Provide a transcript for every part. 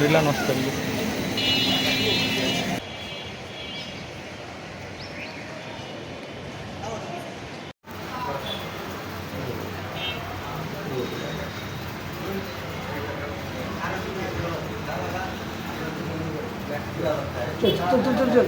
শরীলা নষ্ট হয়ে গেছে। চল চল চল চল চল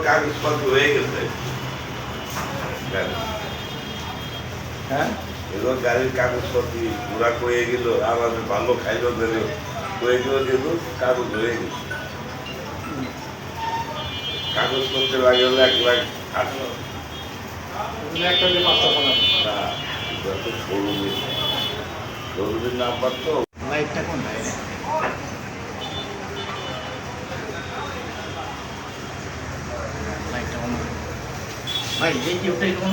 কাগজপত্র হয়ে গেছে, হ্যাঁ এগুলো গাড়ির কাগজপত্র পুরা কয়ে গেল, আমাদের ভালো খাইলো ধরে কয়ে গেল, যেহেতু কাগজ হয়ে গেছে। কাগজপত্রে লাগে হলো 1,08,000। শোরুমের নাম্বার তো লাইটটা কোন লাইটটা অন ভাই, এই কি ওটাই কোন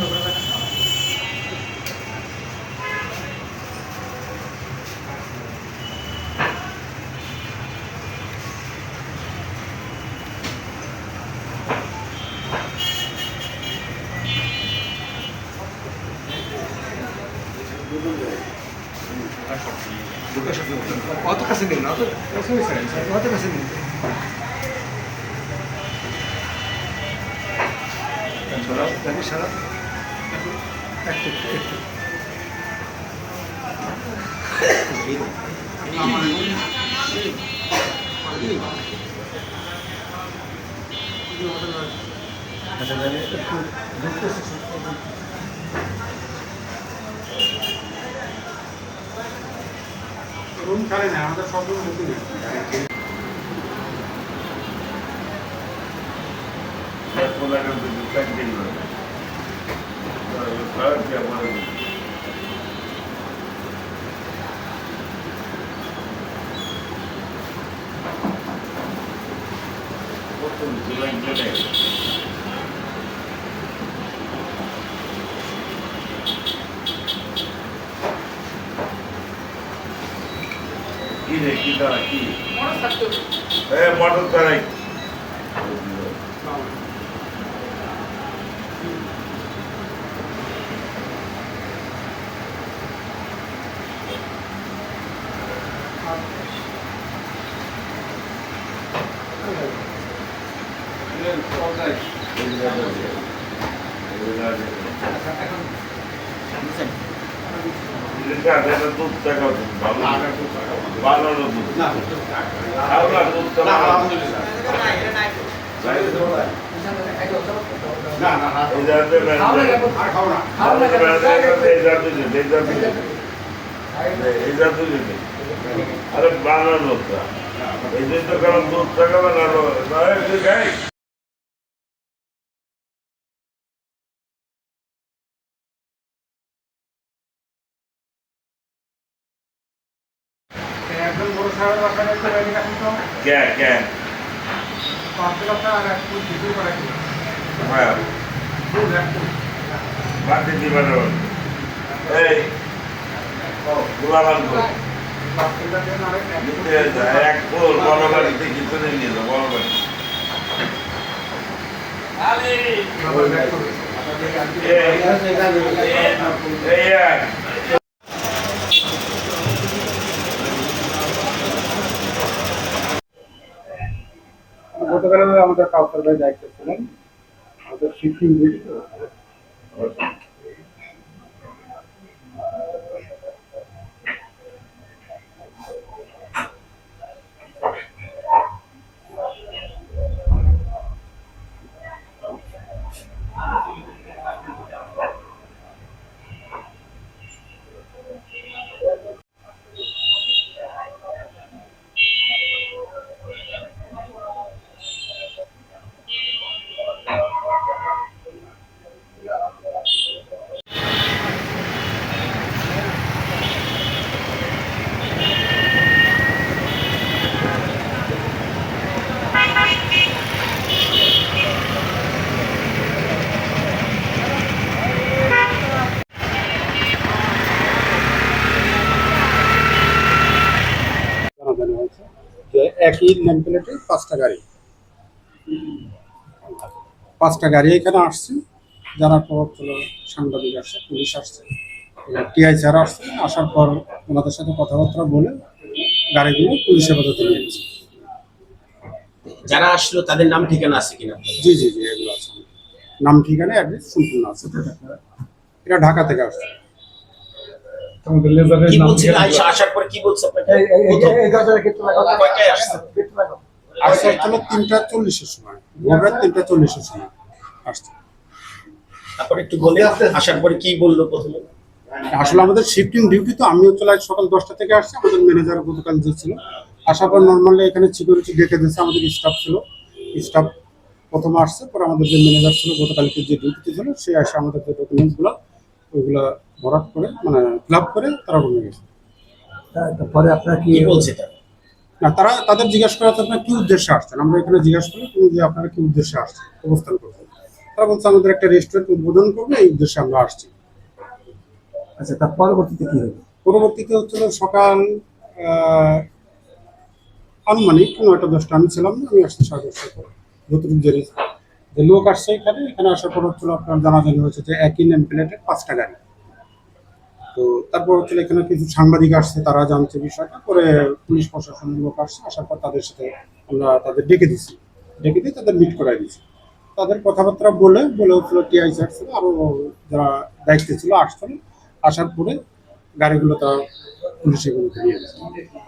অত কাছে নেই না, অত কাছে নেই। সারা একটু একটু রুম খালি না, আমাদের সব রুম বুকিং কি রে, কি দাঁড়া, কি মোটর দাঁড়াই দুধ টাকা ভালো দুধ আরে বানানো এই জন্য তো কারণ দুধ টাকা বানানো একদম বড় সারা দোকানে তো রেডি রাখুন তো কে 5 টাকা আর এক ফুল কিছু করে কি হ্যাঁ ফুল এক ফুল বাকি দিবেন এই গুলাবান এক ফুল বড় বাড়িতে কিছু নেই নিয়ে যাও বড় বাড়ি গতকাল আমাদের কাউসার ভাই দায়িত্ব ছিলেন, আমাদের শিফটিং ডিউটি তো যে একই নেম প্লেটে 5টা গাড়ি 5টা গাড়ি এখানে আসছে, জানার পর হলো সাংবাদিক আসছে, পুলিশ আসছে, টিআই স্যার আসছে। আসার পর ওনাদের সাথে কথাবার্তা বলে গাড়িগুলো পুলিশ হেফাজতে নিয়ে গেছে। যারা আসলো তাদের নাম ঠিকানা আছে কিনা আপনার? জি জি জি, এগুলো আছে, নাম ঠিকানা অ্যাড্রেস সম্পূর্ণ আছে। এটা ঢাকা থেকে আসছে। আমাদের লেজারের কি নাম বলছিল ঠিকানা আয়শা আসার পরে কি বলছে আপনাকে? কয়টায় আসছে? আসছে হলো 3টা 40-এর সময়, ভোর রাত 3টা 40-এর সময় আসছে। তারপরে একটু বলে আসার পরে কি বললো প্রথমে? আসলে আমাদের শিফটিং ডিউটি, তো আমি হচ্ছে সকাল 10টা থেকে আসছি। আমাদের ম্যানেজার গতকাল যে ছিল, আসার পর নর্মালি এখানে সিকিউরিটি ডেকে দিয়েছে, আমাদের স্টাফ ছিল। স্টাফ প্রথমে আসছে, পরে আমাদের যে ম্যানেজার ছিল গতকালকে যে ডিউটিতে ছিল, সে আসে আমাদের যে ডকুমেন্টসগুলো ওইগুলো ভরাট করে মানে ফিল আপ করে তারা রুমে গেছে। পরে আপনার কি কি বলছে তারা? না, তারা তাদের জিজ্ঞাসা করা হচ্ছে আপনার কি উদ্দেশ্যে আসছেন। আমরা এখানে জিজ্ঞাসা করি তুমি যে আপনারা কি উদ্দেশ্যে আসছেন, অবস্থান করছেন। তারা বলছে আমাদের একটা রেস্টুরেন্ট উদ্বোধন করবে, এই উদ্দেশ্যে আমরা আসছি। আচ্ছা, তার পরবর্তীতে কি হলো? পরবর্তীতে হচ্ছিল সকাল আনুমানিক 9টা 10টা, আমি ছিলাম না, আমি আসছি 10:30 পর। যতটুকু যে লোক আসছে এখানে এখানে আসার পর হচ্ছিল আপনার জানাজানি হয়েছে যে একই নেম প্লেটের 5টা গাড়ি। তো তারপর হচ্ছিল এখানে কিছু সাংবাদিক আসছে, তারা জানছে বিষয়টা, পরে পুলিশ প্রশাসনের লোক আসছে। আসার পর তাদের সাথে আমরা তাদের ডেকে দিচ্ছি, ডেকে দিয়ে তাদের মিট করাই দিচ্ছি। তাদের কথাবার্তা বলে হচ্ছিল টিআই স্যার ছিল, আরো যারা দায়িত্বে ছিল আসছিল। আসার পরে গাড়িগুলো তারা পুলিশে নিয়ে গেছে,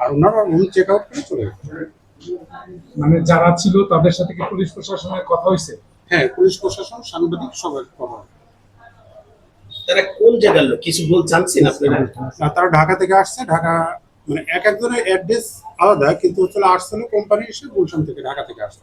আর ওনারা রুম চেক আউট করে চলে গেছে। মানে যারা ছিল তাদের সাথে কি পুলিশ প্রশাসনের কথা হয়েছে? হ্যাঁ, পুলিশ প্রশাসন, সাংবাদিক সবাই কথা হয়। তারা কোন জায়গার লোক কিছু জানছেন আপনারা? আর তারা ঢাকা থেকে আসছে। ঢাকা মানে এক একজনের অ্যাড্রেস আলাদা, কিন্তু হচ্ছে আসছিল কোম্পানি এসে গুলশান থেকে, ঢাকা থেকে আসছে।